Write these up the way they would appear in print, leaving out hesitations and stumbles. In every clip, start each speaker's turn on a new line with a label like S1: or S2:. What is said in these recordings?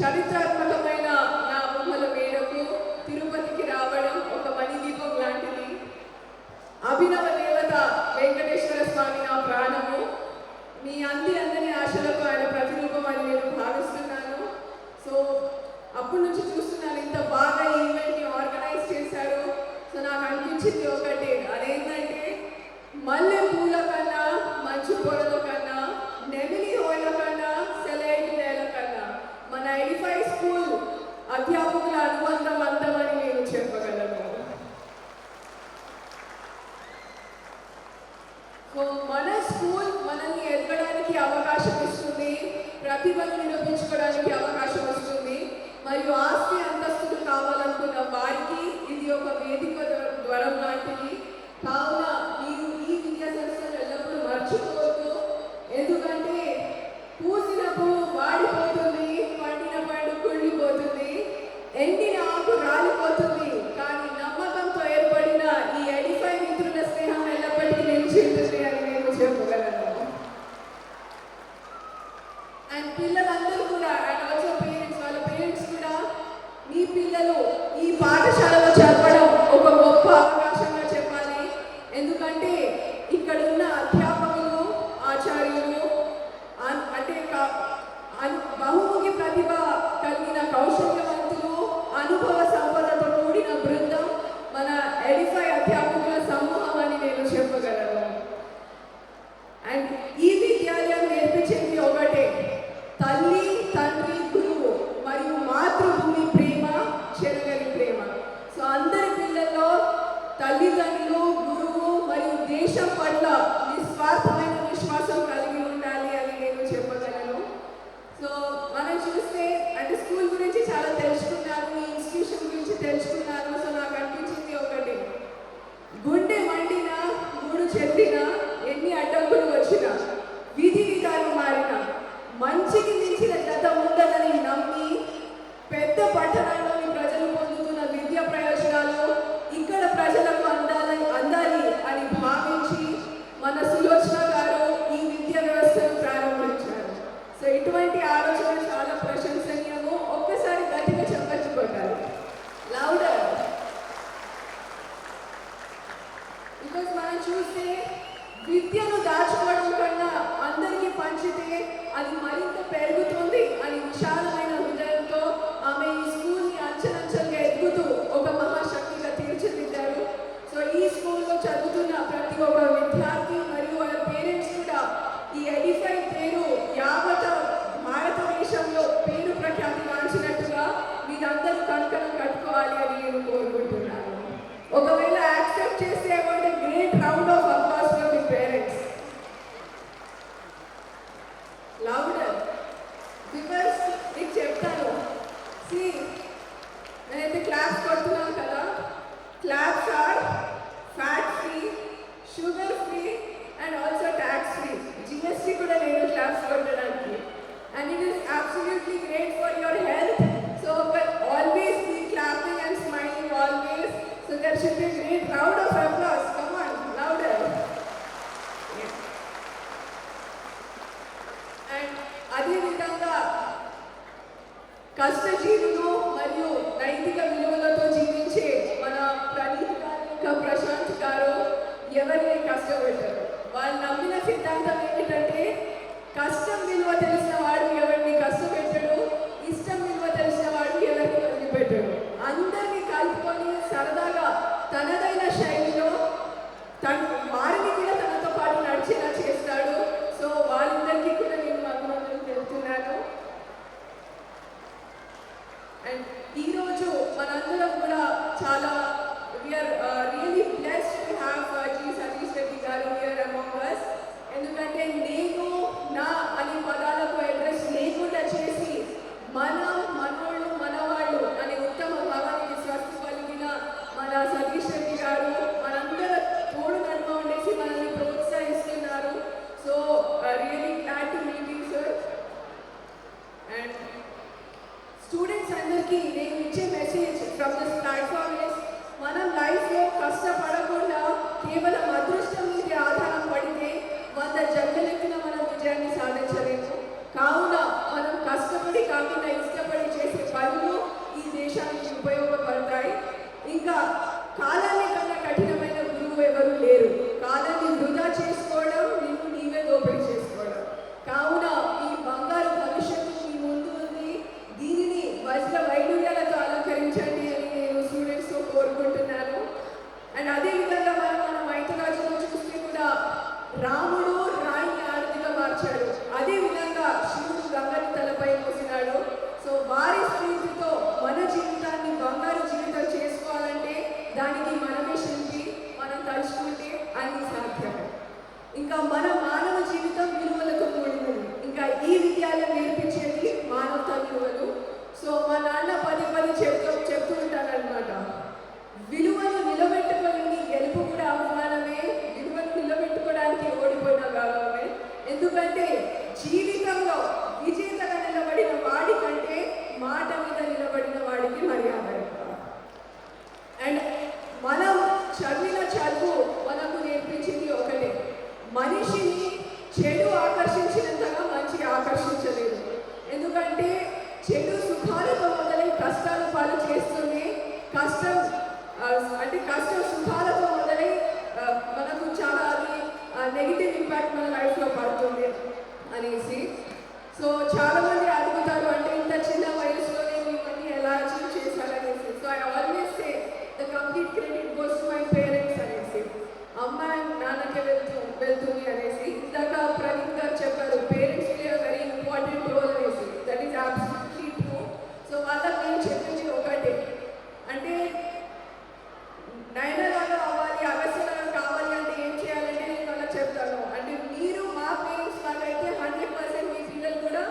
S1: చరిత్రాత్మకమైన నా ఊహల మేరకు తిరుపతికి రావడం ఒక మణిదీపం లాంటిది. అభినవ దేవత వెంకటేశ్వర స్వామి నా ప్రాణము. మీ అందరి ఆశలకు ఆయన ప్రతిరూపం అని నేను భావిస్తున్నాను. సో అప్పటి నుంచి చూస్తున్నాను ఇంత బాగా ఈవెంట్ని ఆర్గనైజ్ చేశారు. సో నాకు అనిపించింది ఒకటి, అదేంటంటే మల్లె పూల కన్నా, మంచు పొరల కన్నా, నెమిలి హోయల కన్నా, సెలైట్ నేల కన్నా మన ఎడిఫై స్కూల్ అధ్యాపకుల అనుబంధవంతమని నేను చెప్పగలను. సో మన స్కూల్ మనల్ని ఎదగడానికి అవకాశం ఇస్తుంది, ప్రతిభను నిరూపించుకోవడానికి అవకాశం ఇస్తుంది, మరియు ఆస్తి అంతస్తులు కావాలనుకున్న వారికి ఇది ఒక వేదిక ద్వారం లాంటిది. కావున మీరు ఈ విద్యా సంస్థలు ఎల్లప్పుడూ మర్చిపోవద్దు. ఎందుకంటే పూసిన పువ్వు వాడిపోతుంది, పండిన పండు కుళ్ళిపోతుంది, ఎండిన ఆకు రాలిపోతుంది, కానీ నమ్మకంతో ఏర్పడిన ఈ ఎడిఫై మిత్రుల స్నేహం ఎల్లప్పటికీ నిలిచి ఉంటుంది అని నేను చెప్పగలను. అండ్ పిల్లలందరూ కూడా, అండ్ ఆల్సో పేరెంట్స్, వాళ్ళ పేరెంట్స్ కూడా మీ పిల్లలు ఈ పాఠశాలలో చదవడం ఒక గొప్ప అవకాశంగా చెప్పాలి. ఎందుకంటే ఇక్కడ ఉన్న అధ్యాపకులు, ఆచార్యులు అంటే బహుముఖి ప్రతిభ కలిగిన కౌశల్యవంతులు, అనుభవ సంపదతో కూడిన బృందం మన ఎడిఫై అధ్యాపకుల సమూహం అని నేను చెప్పగలను. అండ్ ఈ విద్యాలయం నేర్పించేది ఒకటే, తల్లి, తండ్రి, గురువు మరియు మాతృభూమి ప్రేమ, చెరగని ప్రేమ. సో అందరి పిల్లల్లో తల్లిదండ్రులు, గురువు మరియు దేశం పట్ల నిస్వార్థమైన విశ్వాసం కలిగి ఉండాలి అని నేను చెప్పగలను. సో మనం చూస్తే అంటే స్కూల్ గురించి చాలా తెలుసుకున్నాను, ఈ ఇన్స్టిట్యూషన్ గురించి తెలుసుకున్నాను. సో నాకు అనిపించింది ఒకటి, గుండె మండినా, గూడు చెందినా, ఎన్ని అడ్డంకులు వచ్చినా, విధి విధానం మారినా, మంచికి మించిన జత ఉండదని నమ్మి పెద్ద పట్టణాల్లోని ప్రజలు పొందుతున్న విద్యా ప్రయోజనాలు ఇక్కడ ప్రజలకు అందాలి అని భావించి మన సులోచన గారు ఈ విద్యా వ్యవస్థను ప్రారంభించారు. సో ఇటువంటి ఆలోచన చాలా ప్రశంసనీయము. ఒక్కసారి గట్టిగా చెప్పచ్చు కొట్టాలి, లౌడర్. బికాజ్ మనం చూస్తే విద్యను దాచుకోవడం కన్నా అందరికీ పంచితే అది మరింత పెరుగుతుంది అని విశాలమైన హృదయంతో ఆమె ఈ స్కూల్ని అంచెలంచెలుగా ఎదుగుతూ ఒక మహాశక్తిగా తీర్చిదిద్దారు. సో ఈ స్కూల్లో చదువుతున్న ప్రతి ఒక్క విద్యార్థి మరియు వాళ్ళ పేరెంట్స్ కూడా ఈ ఎడిఫై పేరు యావత్ భారతదేశంలో పేరు ప్రఖ్యాతి గాంచినట్టుగా మీరందరూ కంకణం కట్టుకోవాలి అని నేను కోరుకుంటున్నాను. ఒకవేళ యాక్సెప్ట్ చేస్తే I great round of applause for the parents. Louder. Because నీకు చెప్తాను, నేనైతే క్లాప్స్ కొడుతున్నాను కదా, claps are fat free, sugar free and also tax free. GST కూడా లేదు క్లాప్స్ కొట్టడానికి. And it is absolutely great for your health. So always be clapping and smiling always. So there should be great round of applause. Come on, louder. And అదేవిధంగా కష్టజీవులు మరియు నైతిక విలువలతో జీవించే మన ప్రణీత్ గారు, ఇంకా ప్రశాంత్ గారు ఎవరిని కష్టపెట్టారు. వాళ్ళు నమ్మిన సిద్ధాంతం ఏమిటంటే, కష్టం విలువ తెలిసిన వాడు ఎవరిని కష్టపెట్టాడు, ఇష్టం విలువ తెలిసిన వాడు ఎవరిని వదిలిపెట్టాడు. అందరినీ కలుపుకొని సరదాగా తనదైన శైలిలో వారిని కూడా తనతో పాటు నడిచేలా చేస్తాడు. సో వాళ్ళందరికీ కూడా నేను అభినందనలు తెలుపుతున్నాను. అండ్ ఈరోజు మనందరం కూడా చాలా we are really blessed to have G Satish Reddy garu here among us. ఎందుకంటే ఎందుకంటే జీవితంలో విజేతగా నిలబడిన వాడి కంటే మాట మీద నిలబడిన వాడికి మర్యాద ఎక్కువ. అండ్ మనం చదివిన చదువు మనకు నేర్పించింది ఒకటే, మనిషిని చెడు ఆకర్షించినంతగా మంచి ఆకర్షించలేదు. ఎందుకంటే చెడు సుఖాలతో మొదలై కష్టాల పాలు చేస్తుంది. కష్టం సుఖాలతో మొదలై మనకు చాలా అది నెగిటివ్ ఇంపాక్ట్ మన లైఫ్లో పడుతుంది అనేసి. సో చాలా మంది అడుగుతారు, అంటే ఇంత చిన్న వయసులోనే ఇవన్నీ ఎలా అచీవ్ చేశారనేసి. So I always say the complete credit goes to my parents అనేసి. అమ్మ నాన్నకే వెళ్తుంది అనేసి. ఇందాక ప్రవీణ్ గారు చెప్పారు, parents play a very important role అనేసి. That is absolutely true. So వాళ్ళకి నేను చెప్పింది ఒకటే, అంటే నయనలాగా అవ్వాలి, అగస్యలాగా కావాలి అంటే ఏం చేయాలంటే నేను వాళ్ళకి చెప్తాను. అంటే మీరు మా పేరెంట్స్ లాగా అయితే 100% మీ పిల్లలు కూడా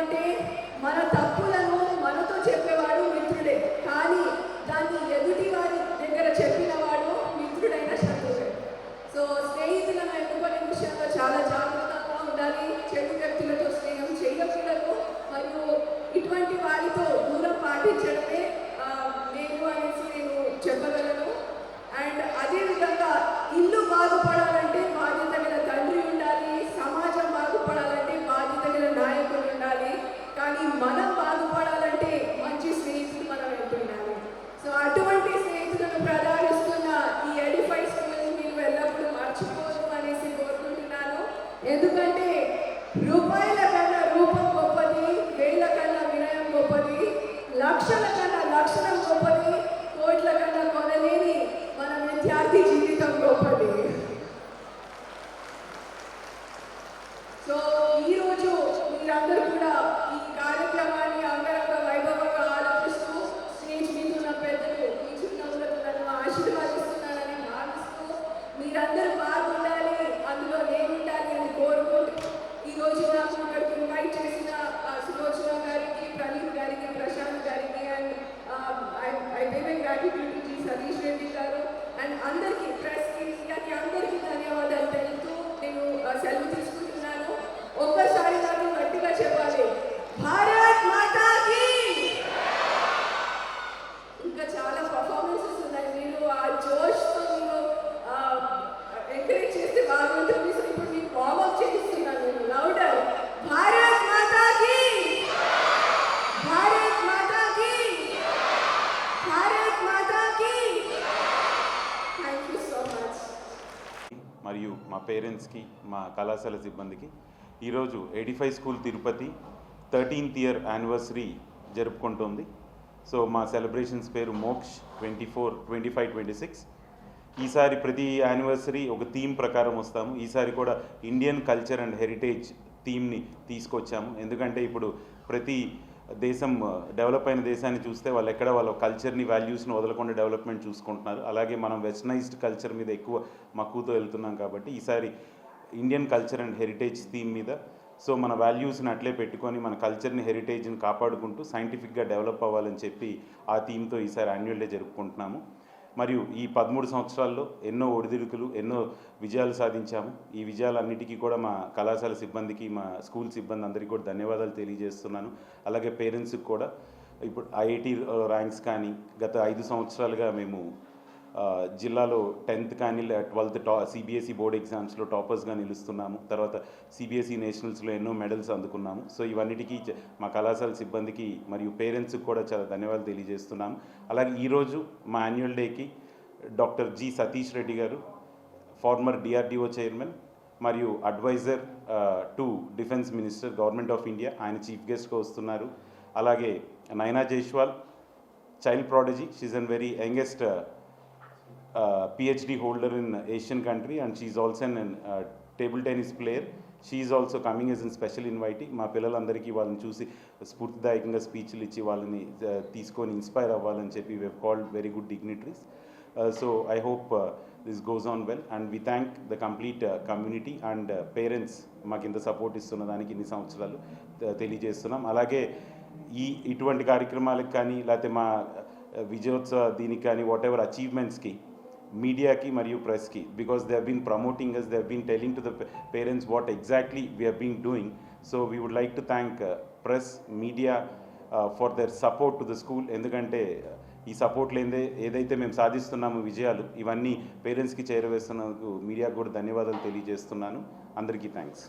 S1: ఎందుకంటే మన తప్పులను మనతో చెప్పేవాడు మిత్రుడే, కానీ దాన్ని ఎదుటి వారి దగ్గర చెప్పిన వాడు మిత్రుడైన శత్రువే. సో స్నేహితులను ఎన్నుకునే విషయంలో చాలా జాగ్రత్తగా ఉండాలి. చెడు వ్యక్తులతో స్నేహం చేయకూడదు, మరియు ఇటువంటి వారితో దూరం పాటించడమే నేను అనేసి నేను చెప్పగలను. అండ్ అదేవిధంగా ఇల్లు బాగుపడాలంటే బాధ్యత గల తండ్రి ఉండాలి, సమాజం బాగుపడాలంటే బాధ్యత గల నాయకులు ఉండాలి, కానీ మనం బాగుపడాలంటే మంచి స్నేహితులు మనం వెళ్తుండాలి. సో అటువంటి స్నేహితులను ప్రదానిస్తున్న ఈ ఎడిఫై స్కూల్ మీరు ఎల్లప్పుడూ మర్చిపోదు అనేసి కోరుకుంటున్నాను. ఎందుకంటే రూపాయల కన్నా రూపం గొప్పది, వేల కన్నా వినయం గొప్పది, లక్షల కన్నా లక్షణం గొప్పది, కోట్ల కన్నా కొనలేని మన విద్యార్థి జీవితం గొప్పది. సో ఈరోజు మీరందరూ కూడా ఈ కార్యక్రమాన్ని అంగరంగ వైభవంగా ఆలోచిస్తూ స్టేజ్ మీద ఉన్న పెద్దలు ఈ చిన్నవులకు నన్ను ఆశీర్వాదిస్తున్నారని భావిస్తూ మీరందరూ బాగుండాలి, అందులో నేను ఉండాలి అని కోరుకుంటూ ఈరోజు నాకు ఇక్కడికి ఇన్వైట్ చేసిన సులోచన గారికి, ప్రణీత్ గారికి, ప్రశాంత్ గారికి and I pay my gratitude to G Satish Reddy గారు అండ్ అందరికీ, ప్రెస్కి, మీడియాకి అందరికీ ధన్యవాదాలు తెలుపుతూ నేను సెలవు తీసుకుంటున్నాను. ఒక్కసారి నాకు గట్టిగా చెప్పాలి, భారత్ మాతా కీ. ఇంకా చాలా పర్ఫార్మెన్సెస్ ఉన్నాయి, మీరు ఆ జోష్తో మీరు ఎంకరేజ్ చేస్తే బాగుంటుంది. సో ఇప్పుడు మీకు వార్మప్ చేయిస్తున్నాను నేను లౌడర్, భారత్ మాతా కీ, భారత్ మాతా కీ, భారత్ మాతా కీ. Thank you so much.
S2: మరియు మా పేరెంట్స్కి, మా కళాశాల సిబ్బందికి ఈరోజు Edify school Tirupati 13th year anniversary జరుపుకుంటోంది. సో మా సెలబ్రేషన్స్ పేరు మోక్ష్ 24, 25, 26. ఈసారి ప్రతి యానివర్సరీ ఒక థీమ్ ప్రకారం వస్తాము. ఈసారి కూడా ఇండియన్ కల్చర్ అండ్ హెరిటేజ్ థీమ్ని తీసుకొచ్చాము. ఎందుకంటే ఇప్పుడు ప్రతి దేశం డెవలప్ అయిన దేశాన్ని చూస్తే వాళ్ళు ఎక్కడ వాళ్ళ కల్చర్ని, వాల్యూస్ని వదలకుండా డెవలప్మెంట్ చూసుకుంటున్నారు. అలాగే మనం వెస్టర్నైజ్డ్ కల్చర్ మీద ఎక్కువ మక్కువతో వెళ్తున్నాం కాబట్టి ఈసారి Indian culture and heritage theme మీద, సో మన వాల్యూస్ని అట్లే పెట్టుకొని మన కల్చర్ని, హెరిటేజ్ని కాపాడుకుంటూ సైంటిఫిక్గా డెవలప్ అవ్వాలని చెప్పి ఆ థీమ్తో ఈసారి యాన్యువల్ డే జరుపుకుంటున్నాము. మరియు ఈ 13 సంవత్సరాల్లో ఎన్నో ఒడిదుడుకులు, ఎన్నో విజయాలు సాధించాము. ఈ విజయాలన్నిటికీ కూడా మా కళాశాల సిబ్బందికి, మా స్కూల్ సిబ్బంది అందరికీ కూడా ధన్యవాదాలు తెలియజేస్తున్నాను. అలాగే పేరెంట్స్కి కూడా. ఇప్పుడు ఐఐటి ర్యాంక్స్ కానీ గత 5 సంవత్సరాలుగా మేము జిల్లాలో 10th కానీ 12th సిబిఎస్ఈ బోర్డ్ ఎగ్జామ్స్లో టాపర్స్గా నిలుస్తున్నాము. తర్వాత సిబిఎస్ఈ నేషనల్స్లో ఎన్నో మెడల్స్ అందుకున్నాము. సో ఇవన్నిటికీ మా కళాశాల సిబ్బందికి మరియు పేరెంట్స్కి కూడా చాలా ధన్యవాదాలు తెలియజేస్తున్నాము. అలాగే ఈరోజు మా యాన్యువల్ డేకి doctor G Satish Reddy garu, former DRDO chairman మరియు advisor to defence minister, government of India, ఆయన చీఫ్ గెస్ట్గా వస్తున్నారు. అలాగే Naina Jaiswal, child prodigy, she's an very youngest PhD holder in Asian country and she is also an table tennis player. She is also coming as a special invitee. మా పిల్లలందరికీ వాళ్ళని చూసి స్ఫూర్తిదాయకంగా స్పీచ్లు ఇచ్చి వాళ్ళని తీసుకొని ఇన్స్పైర్ అవ్వాలని చెప్పి we have called very good dignitaries. So I hope this goes on well and we thank the complete community and parents మాకు ఇంత సపోర్ట్ ఇస్తున్న దానికి ఇన్ని సంవత్సరాలు తెలియజేస్తున్నాం. అలాగే ఇటువంటి కార్యక్రమాలకు కానీ లేకపోతే మా విజయోత్సవ దీనికి కానీ వాట్ ఎవర్ అచీవ్మెంట్స్కి మీడియాకి మరియు ప్రెస్కి, because they have been promoting us, they have been telling to the parents what exactly we have been doing. So we would like to thank press, media for their support to the school. ఎందుకంటే ఈ support లేదే ఏదైతే మేము సాధిస్తున్నామో విజయాలు, ఇవన్నీ పేరెంట్స్కి చేరవేస్తున్నందుకు మీడియాకు కూడా ధన్యవాదాలు తెలియజేస్తున్నాను. అందరికీ థ్యాంక్స్.